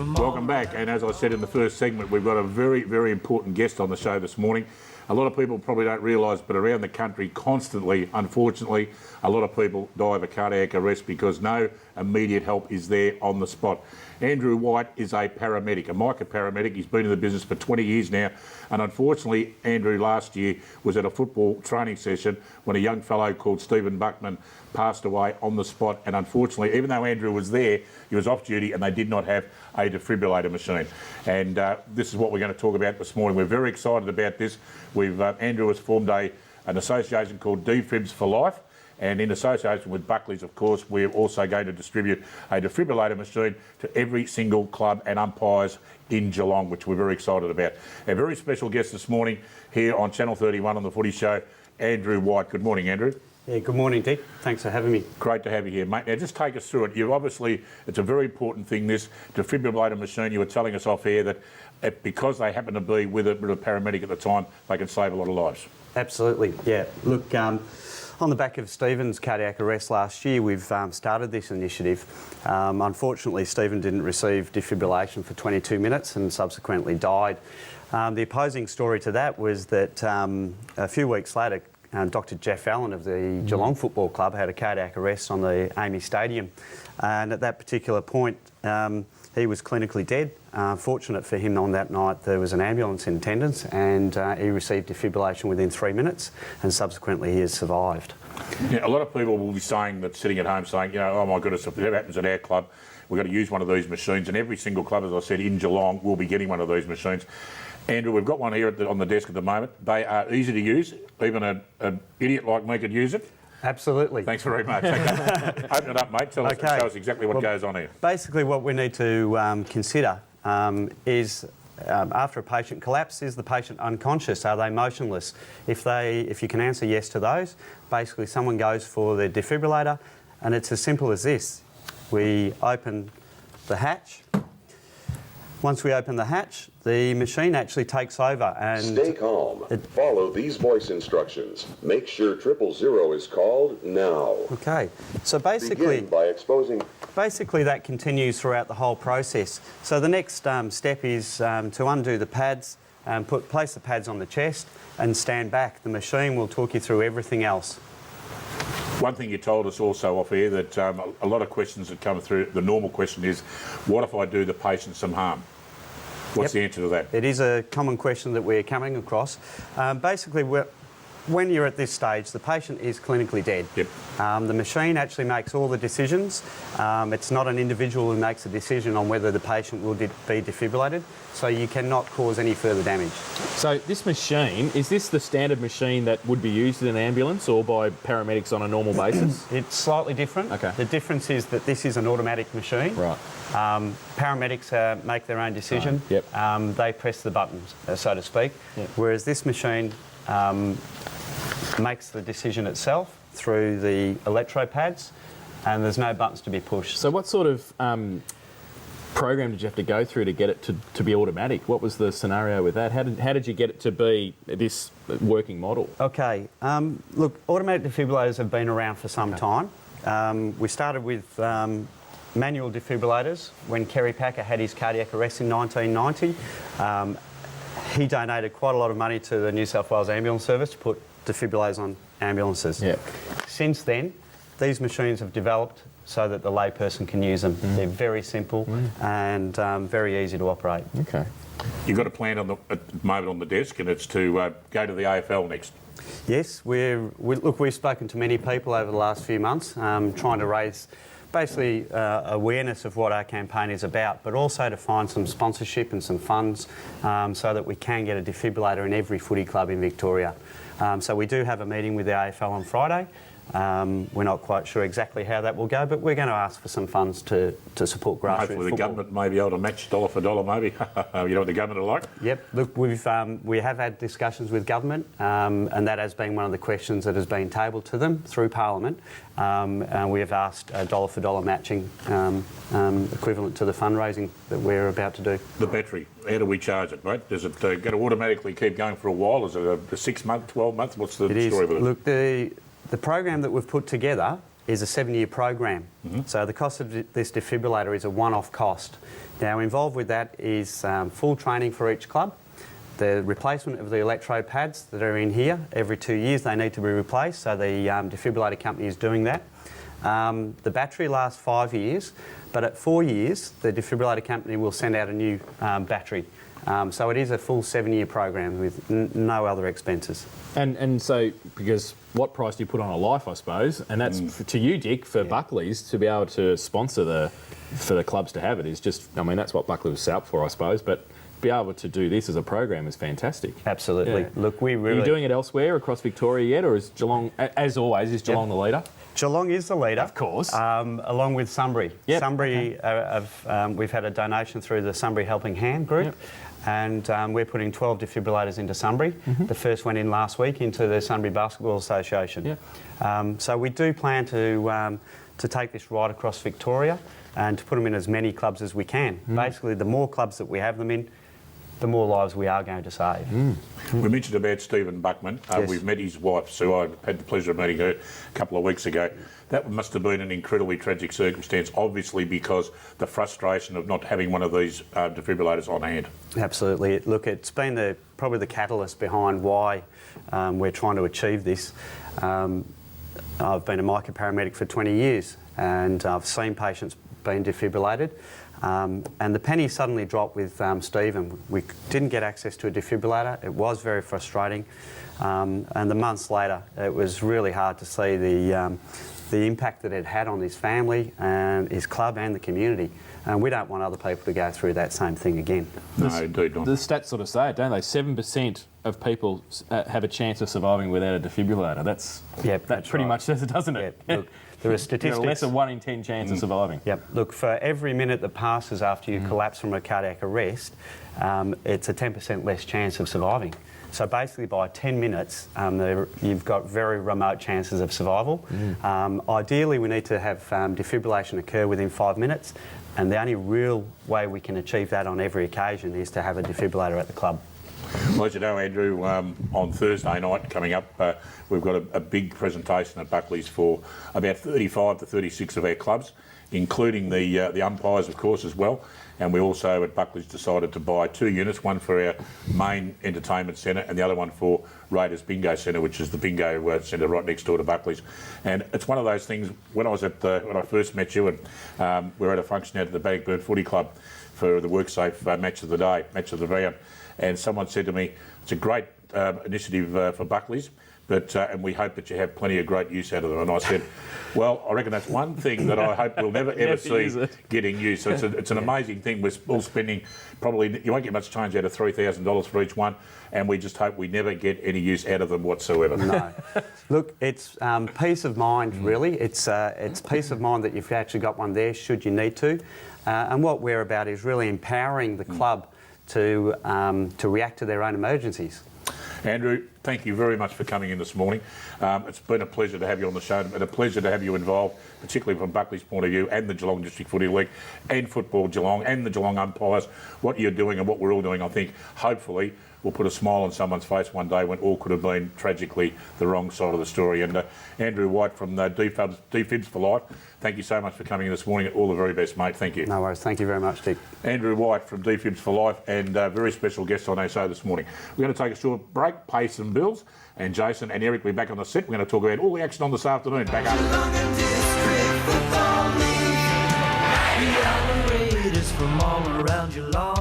Welcome back, and as I said in the first segment, we've got a very, very important guest on the show this morning. A lot of people probably don't realise, but around the country constantly, unfortunately, a lot of people die of a cardiac arrest because no immediate help is there on the spot. Andrew White is a paramedic, a Micah paramedic. He's been in the business for 20 years now, and unfortunately, Andrew last year was at a football training session when a young fellow called Stephen Buckman passed away on the spot, and unfortunately, even though Andrew was there, he was off duty and they did not have a defibrillator machine. And this is what we're going to talk about this morning. We're very excited about this. Andrew has formed an association called Defibs for Life, and in association with Buckley's, of course, we're also going to distribute a defibrillator machine to every single club and umpires in Geelong, which we're very excited about. A very special guest this morning here on Channel 31 on The Footy Show, Andrew White. Good morning, Andrew. Yeah, good morning, Dick. Thanks for having me. Great to have you here, mate. Now, just take us through it. It's a very important thing, this defibrillator machine. You were telling us off air that because they happen to be with a paramedic at the time, they can save a lot of lives. Absolutely, yeah. Look, on the back of Stephen's cardiac arrest last year, we've started this initiative. Unfortunately, Stephen didn't receive defibrillation for 22 minutes and subsequently died. The opposing story to that was that a few weeks later, Dr. Jeff Allen of the Geelong Football Club had a cardiac arrest on the Amy Stadium, and at that particular point he was clinically dead. Fortunate for him, on that night there was an ambulance in attendance, and he received defibrillation within 3 minutes, and subsequently he has survived. Yeah, a lot of people will be saying that, sitting at home saying, oh my goodness, if that happens at our club, we've got to use one of these machines, and every single club, as I said, in Geelong will be getting one of these machines. Andrew, we've got one here on the desk at the moment. They are easy to use. Even an idiot like me could use it. Absolutely. Thanks very much. Okay. Open it up, mate. Show us exactly what goes on here. Basically, what we need to consider is after a patient collapses, is the patient unconscious? Are they motionless? If you can answer yes to those, basically someone goes for the defibrillator, and it's as simple as this. We open the hatch. Once we open the hatch, the machine actually takes over and... Stay calm. Follow these voice instructions. Make sure 000 is called now. Okay, so basically... Begin by exposing... Basically that continues throughout the whole process. So the next step is to undo the pads, place the pads on the chest and stand back. The machine will talk you through everything else. One thing you told us also off air, that a lot of questions that come through, the normal question is, what if I do the patient some harm? What's the answer to that? It is a common question that we're coming across. Basically, when you're at this stage, the patient is clinically dead. Yep. The machine actually makes all the decisions. It's not an individual who makes a decision on whether the patient will be defibrillated, so you cannot cause any further damage. So this machine, is this the standard machine that would be used in an ambulance or by paramedics on a normal basis? It's slightly different. Okay. The difference is that this is an automatic machine. Right. Paramedics make their own decision. Right. Yep. They press the buttons, so to speak, whereas this machine makes the decision itself through the electro pads, and there's no buttons to be pushed. So what sort of program did you have to go through to get it to be automatic? What was the scenario with that? How did you get it to be this working model? Okay, look, automatic defibrillators have been around for some time. We started with manual defibrillators when Kerry Packer had his cardiac arrest in 1990. He donated quite a lot of money to the New South Wales Ambulance Service to put defibrillators on ambulances. Yeah. Since then, these machines have developed so that the layperson can use them. They're very simple and very easy to operate. Okay. You've got a plan at the moment on the desk, and it's to go to the AFL next. Yes, we've spoken to many people over the last few months, trying to raise basically awareness of what our campaign is about, but also to find some sponsorship and some funds so that we can get a defibrillator in every footy club in Victoria. So we do have a meeting with the AFL on Friday. We're not quite sure exactly how that will go, but we're going to ask for some funds to support grassroots Hopefully the football. government may be able to match dollar for dollar, maybe. You know what the government are like? Yep. Look, we have had discussions with government, and that has been one of the questions that has been tabled to them through Parliament. And we have asked dollar for dollar matching equivalent to the fundraising that we're about to do. The battery, how do we charge it, mate? Does it go to automatically keep going for a while? Is it a 6 month, 12 months? What's the story with it? Look, the program that we've put together is a 7-year program. So the cost of this defibrillator is a one-off cost. Now involved with that is full training for each club, the replacement of the electrode pads that are in here. Every 2 years they need to be replaced, so the defibrillator company is doing that. The battery lasts 5 years, but at 4 years the defibrillator company will send out a new battery. So it is a full 7-year program with no other expenses. And so, because what price do you put on a life, I suppose, and that's to you, Dick, for Buckley's to be able to sponsor for the clubs to have it is just, I mean, that's what Buckley was set up for, I suppose, but be able to do this as a program is fantastic. Absolutely. Yeah. Look, we really... Are you doing it elsewhere across Victoria yet, or is Geelong, as always, is Geelong the leader? Geelong is the leader. Of course. Along with Sunbury. Yep. Sunbury, we've had a donation through the Sunbury Helping Hand group. Yep. And we're putting 12 defibrillators into Sunbury. The first went in last week into the Sunbury Basketball Association. Yep. So we do plan to take this right across Victoria and to put them in as many clubs as we can. Basically, the more clubs that we have them in, the more lives we are going to save. We mentioned about Stephen Buckman. Yes. We've met his wife, Sue. I had the pleasure of meeting her a couple of weeks ago. That must have been an incredibly tragic circumstance, obviously because the frustration of not having one of these defibrillators on hand. Absolutely. Look, it's been probably the catalyst behind why we're trying to achieve this. I've been a micro paramedic for 20 years and I've seen patients being defibrillated. And the penny suddenly dropped with Stephen. We didn't get access to a defibrillator. It was very frustrating. And the months later, it was really hard to see the impact that it had on his family and his club and the community. And we don't want other people to go through that same thing again. No, indeed not. The stats sort of say it, don't they? 7% of people have a chance of surviving without a defibrillator. That pretty much says it, doesn't it? Look, there are statistics. There are less than 1 in 10 chance of surviving. Yep. Look, for every minute that passes after you collapse from a cardiac arrest, it's a 10% less chance of surviving. So basically by 10 minutes, you've got very remote chances of survival. Ideally, we need to have defibrillation occur within 5 minutes, and the only real way we can achieve that on every occasion is to have a defibrillator at the club. Well, as you know, Andrew, on Thursday night coming up, we've got a big presentation at Buckley's for about 35 to 36 of our clubs, including the umpires, of course, as well. And we also at Buckley's decided to buy 2 units, one for our main entertainment centre and the other one for Raiders Bingo Centre, which is the bingo centre right next door to Buckley's. And it's one of those things, when I first met you, and we were at a function out at the Bannockburn Footy Club for the WorkSafe match of the day, match of the round, and someone said to me, it's a great initiative for Buckley's, but and we hope that you have plenty of great use out of them. And I said, well, I reckon that's one thing that I hope we'll never ever see getting used. So it's an amazing thing. We're all spending probably, you won't get much change out of $3,000 for each one, and we just hope we never get any use out of them whatsoever. No. Look, it's peace of mind, really. It's peace of mind that you've actually got one there should you need to. And what we're about is really empowering the club to react to their own emergencies. Andrew, thank you very much for coming in this morning. It's been a pleasure to have you on the show and a pleasure to have you involved, particularly from Buckley's point of view and the Geelong District Footy League and Football Geelong and the Geelong umpires. What you're doing and what we're all doing, I think, hopefully will put a smile on someone's face one day when all could have been tragically the wrong side of the story. And Andrew White from Defibs for Life, thank you so much for coming in this morning. All the very best, mate. Thank you. No worries. Thank you very much, Dick. Andrew White from Defibs for Life and a very special guest on our show this morning. We're going to take a short break, pay some bills, and Jason and Eric will be back on the set. We're going to talk about all the action on this afternoon. Back up.